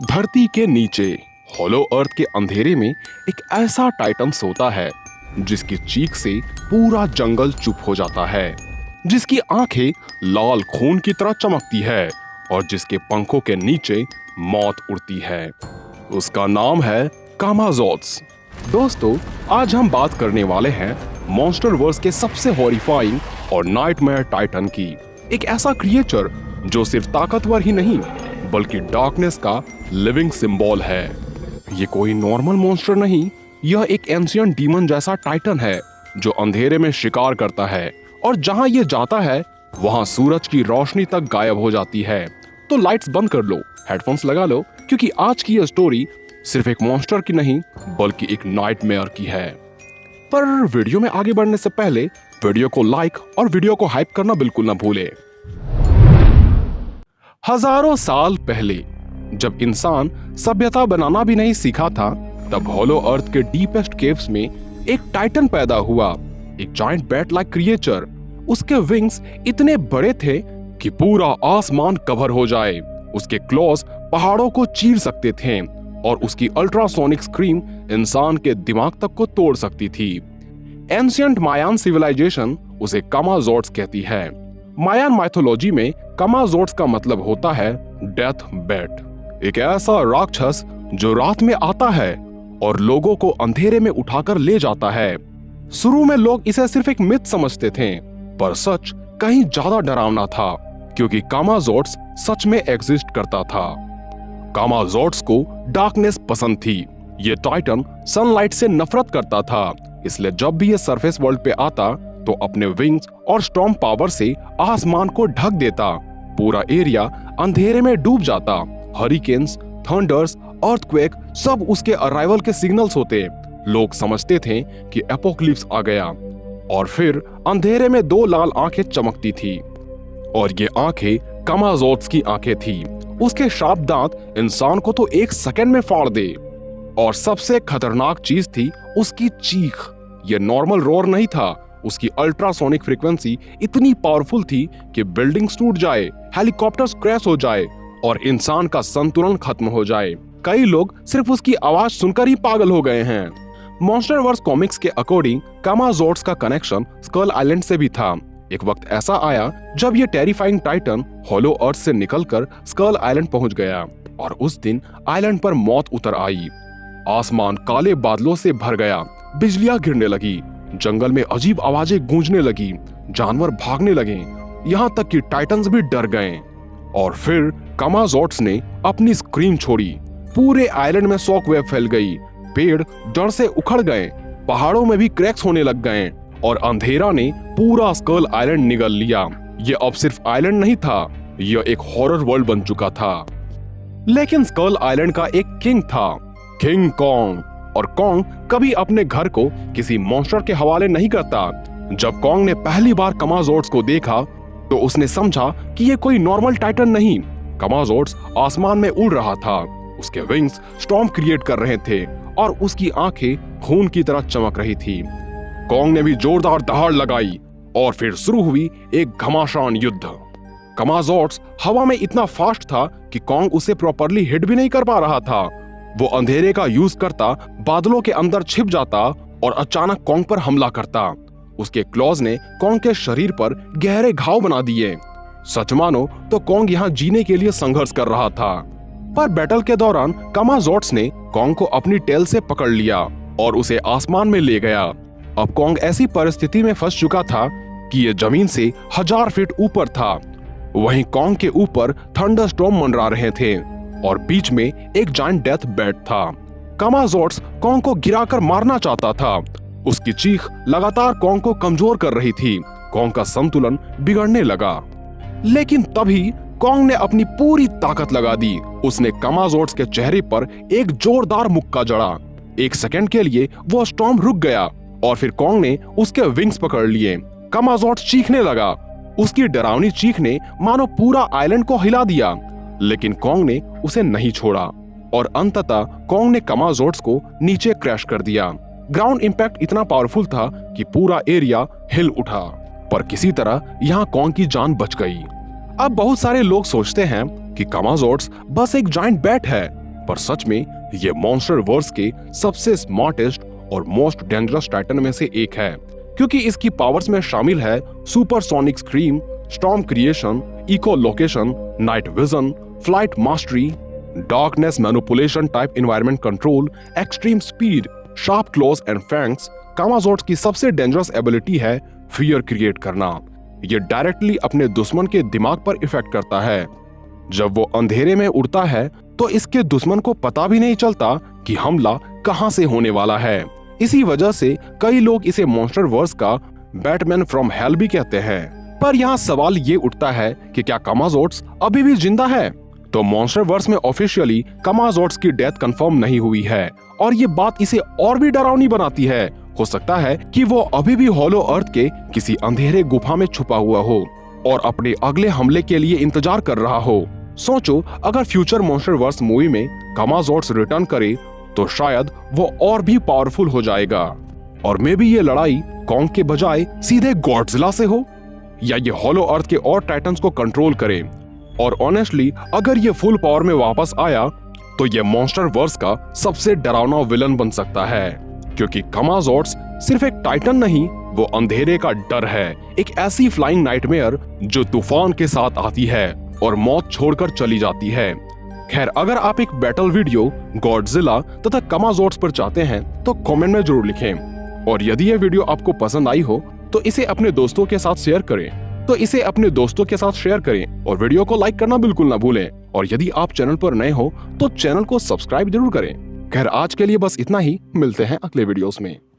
धरती के नीचे हॉलो अर्थ के अंधेरे में एक ऐसा टाइटन सोता है जिसकी चीख से पूरा जंगल चुप हो जाता है, जिसकी आंखें लाल खून की तरह चमकती है और जिसके पंखों के नीचे मौत उड़ती है। उसका नाम है कामाज़ोट्स। दोस्तों, आज हम बात करने वाले हैं मॉन्स्टर वर्स के सबसे हॉरिफाइंग और नाइटमेयर टाइटन की। एक ऐसा क्रिएचर जो सिर्फ ताकतवर ही नहीं बल्कि डार्कनेस का लिविंग सिंबल है। ये कोई नॉर्मल मॉन्स्टर नहीं, यह एक एंशिएंट डीमन जैसा टाइटन है जो अंधेरे में शिकार करता है और जहां ये जाता है वहां सूरज की रोशनी तक गायब हो जाती है। तो लाइट्स बंद कर लो, हेडफोन्स लगा लो, क्योंकि आज की यह स्टोरी सिर्फ एक मॉन्स्टर की नहीं बल्कि एक नाइटमेयर की है। पर वीडियो में आगे बढ़ने से पहले वीडियो को लाइक और वीडियो को हाइप करना बिल्कुल ना भूले। हजारों साल पहले जब इंसान सभ्यता बनाना भी नहीं सीखा था, तब हॉलो अर्थ के डीपेस्ट केव्स में एक टाइटन पैदा हुआ, एक जायंट बैट लाइक क्रिएचर। उसके विंग्स इतने बड़े थे कि पूरा आसमान कवर हो जाए। उसके क्लॉज पहाड़ों को चीर सकते थे और उसकी अल्ट्रासोनिक स्क्रीम इंसान के दिमाग तक को तोड़ सकती थी। एंशिएंट मायान सिविलाइजेशन उसे कामाज़ोट्स कहती है। मायान माइथोलॉजी में कामाज़ोट्स का मतलब होता है डेथ बैट, एक ऐसा राक्षस जो रात में आता है और लोगों को अंधेरे में उठाकर ले जाता है। शुरू में लोग इसे सिर्फ एक मिथ समझते थे, पर सच कहीं ज्यादा डरावना था, क्योंकि कामाज़ोट्स सच में एग्जिस्ट करता था। कामाज़ोट्स को डार्कनेस पसंद थी। ये टाइटन सनलाइट से नफरत करता था, इसलिए जब भी ये सरफेस वर्ल्ड पे आता तो अपने विंग्स और स्टॉर्म पावर से आसमान को ढक देता। पूरा एरिया अंधेरे में डूब जाता। हरिकेन्स, थंडर्स, अर्थक्वेक सब उसके अराइवल के सिग्नल्स होते। लोग समझते थे कि एपोक्लिप्स आ गया। और फिर अंधेरे में दो लाल आंखें चमकती थी, और ये आंखें कामाज़ोट्स की आंखें थी। उसके शार्प दांत इंसान को तो एक सेकंड में फाड़ दे। और सबसे खतरनाक चीज थी उसकी चीख। ये नॉर्मल रोर नहीं था, उसकी अल्ट्रासोनिक फ्रीक्वेंसी इतनी पावरफुल थी कि बिल्डिंग्स टूट जाए, हेलीकॉप्टर्स क्रैश हो जाए और इंसान का संतुलन खत्म हो जाए। कई लोग सिर्फ उसकी आवाज सुनकर ही पागल हो गए हैं। मॉन्स्टर वर्स कॉमिक्स के अकॉर्डिंग कामाज़ोट्स का कनेक्शन स्कल आइलैंड से भी था। एक वक्त ऐसा आया जब ये टेरिफाइंग टाइटन हॉलो अर्थ से निकलकर स्कल आइलैंड पहुंच गया, और उस दिन आइलैंड पर मौत उतर आई। आसमान काले बादलों से भर गया, बिजलियां गिरने लगी, जंगल में अजीब आवाजें गूंजने लगी, जानवर भागने लगे, यहाँ तक कि टाइटन्स भी डर गए। और फिर कामाज़ोट्स ने अपनी स्क्रीम छोड़ी। पूरे आइलैंड में शॉक वेव फैल गई, पेड़ डर से उखड़ गए, पहाड़ों में भी क्रैक्स होने लग गए और अंधेरा ने पूरा स्कल आइलैंड निगल लिया। ये अब सिर्फ आइलैंड नहीं था, यह एक हॉरर वर्ल्ड बन चुका था। लेकिन स्कल आइलैंड का एक किंग था, किंग कॉन्ग। और कॉन्ग कभी अपने घर को किसी मॉन्स्टर के हवाले नहीं करता। जब कॉन्ग ने पहली बार कामाज़ोट्स को देखा तो उसने समझा कि ये कोई नॉर्मल टाइटन नहीं। कामाज़ोट्स आसमान में उड़ रहा था, उसके विंग्स स्टॉर्म क्रिएट कर रहे थे और उसकी आंखें खून की तरह चमक रही थी। कॉन्ग ने भी जोरदार दहाड़ लगाई और फिर शुरू हुई एक घमासान युद्ध। कामाज़ोट्स हवा में इतना फास्ट था कि कॉन्ग उसे प्रॉपर्ली हिट भी नहीं कर पा रहा था। वो अंधेरे का यूज करता, बादलों के अंदर छिप जाता और अचानक कॉन्ग पर हमला करता। उसके क्लॉज ने कॉन्ग के शरीर पर गहरे घाव बना दिए। सच मानो तो कॉन्ग यहाँ जीने के लिए संघर्ष कर रहा था। पर बैटल के दौरान कामाज़ोट्स ने कॉन्ग को अपनी टेल से पकड़ लिया और उसे आसमान में ले गया। अब कॉन्ग ऐसी परिस्थिति में फंस चुका था कि ये जमीन से 1000 फीट ऊपर था। वहीं कॉन्ग के ऊपर थंडरस्टॉर्म मंडरा रहे थे और बीच में एक जायंट डेथ बैट था। कामाज़ोट्स कॉन्ग को गिराकर मारना चाहता था। उसकी चीख लगातार कॉन्ग को कमजोर कर रही थी। कॉन्ग का संतुलन बिगड़ने लगा। लेकिन तभी कॉन्ग ने अपनी पूरी ताकत लगा दी। उसने कामाज़ोट्स के चेहरे पर एक जोरदार मुक्का जड़ा। एक सेकंड के लिए वो स्टॉर्म रुक गया और फिर कॉन्ग ने उसके विंग्स पकड़ लिए। कामाज़ोट्स चीखने लगा। उसकी डरावनी चीख ने मानो पूरा आइलैंड को हिला दिया, लेकिन कॉन्ग ने उसे नहीं छोड़ा और अंततः कॉन्ग ने कामाज़ोट्स को नीचे क्रैश कर दिया। ग्राउंड इंपैक्ट इतना पावरफुल था कि पूरा एरिया हिल उठा, पर किसी तरह यहाँ कॉन्ग की जान बच गई। अब बहुत सारे लोग सोचते हैं कि कामाज़ोट्स बस एक जायंट बैट है, पर सच में ये मॉन्स्टर वर्स के सबसे स्मार्टेस्ट और मोस्ट डेंजरस टाइटन में से एक है, क्योंकि इसकी पावर्स में शामिल है supersonic scream, storm creation, echo location, night vision, flight mastery, darkness manipulation type environment control, extreme speed, sharp claws and fangs. कामाजोर्ड्स की सबसे डेंजरस एबिलिटी है फियर क्रिएट करना। ये डायरेक्टली अपने दुश्मन के दिमाग पर इफेक्ट करता है। जब वो अंधेरे में उड़ता है तो इसके दुश्मन को पता भी नहीं चलता कि हमला कहां से होने वाला है। इसी वजह से कई लोग इसे मॉन्स्टर वर्स का बैटमैन फ्रॉम हेल भी कहते हैं। पर यहाँ सवाल ये उठता है कि क्या कामाजोर्ड्स अभी भी जिंदा है? तो मॉन्स्टर वर्स में ऑफिशियली कामाजोर्ड्स की डेथ कंफर्म नहीं हुई है और ये बात इसे और भी डरावनी बनाती है। हो सकता है कि वो अभी भी हॉलो अर्थ के किसी अंधेरे गुफा में छुपा हुआ हो और अपने अगले हमले के लिए इंतजार कर रहा हो। सोचो, अगर फ्यूचर मॉन्स्टर वर्स मूवी में कामाजोर्ड्स रिटर्न करे तो शायद वो और भी पावरफुल हो जाएगा और मे बी ये लड़ाई कॉन्ग के बजाय सीधे गॉडजिला से हो, या ये हॉलो अर्थ के और टाइटन्स को कंट्रोल करे। और ऑनेस्टली अगर ये फुल पावर में वापस आया तो ये मॉन्स्टर वर्स का सबसे डरावना विलन बन सकता है, क्योंकि कामाजोर्ड्स सिर्फ एक टाइटन नहीं, वो अंधेरे का डर है, एक ऐसी फ्लाइंग नाइटमेयर जो तूफान के साथ आती है और मौत छोड़कर चली जाती है। खैर, अगर आप एक बैटल वीडियो गॉडजिला तथा कामाजोर्ड्स पर चाहते हैं तो कमेंट में जरूर लिखें। और यदि यह वीडियो आपको पसंद आई हो तो इसे अपने दोस्तों के साथ शेयर करें और वीडियो को लाइक करना बिल्कुल ना भूलें। और यदि आप चैनल पर नए हो तो चैनल को सब्सक्राइब जरूर करें। खैर, आज के लिए बस इतना ही, मिलते हैं अगले वीडियोस में।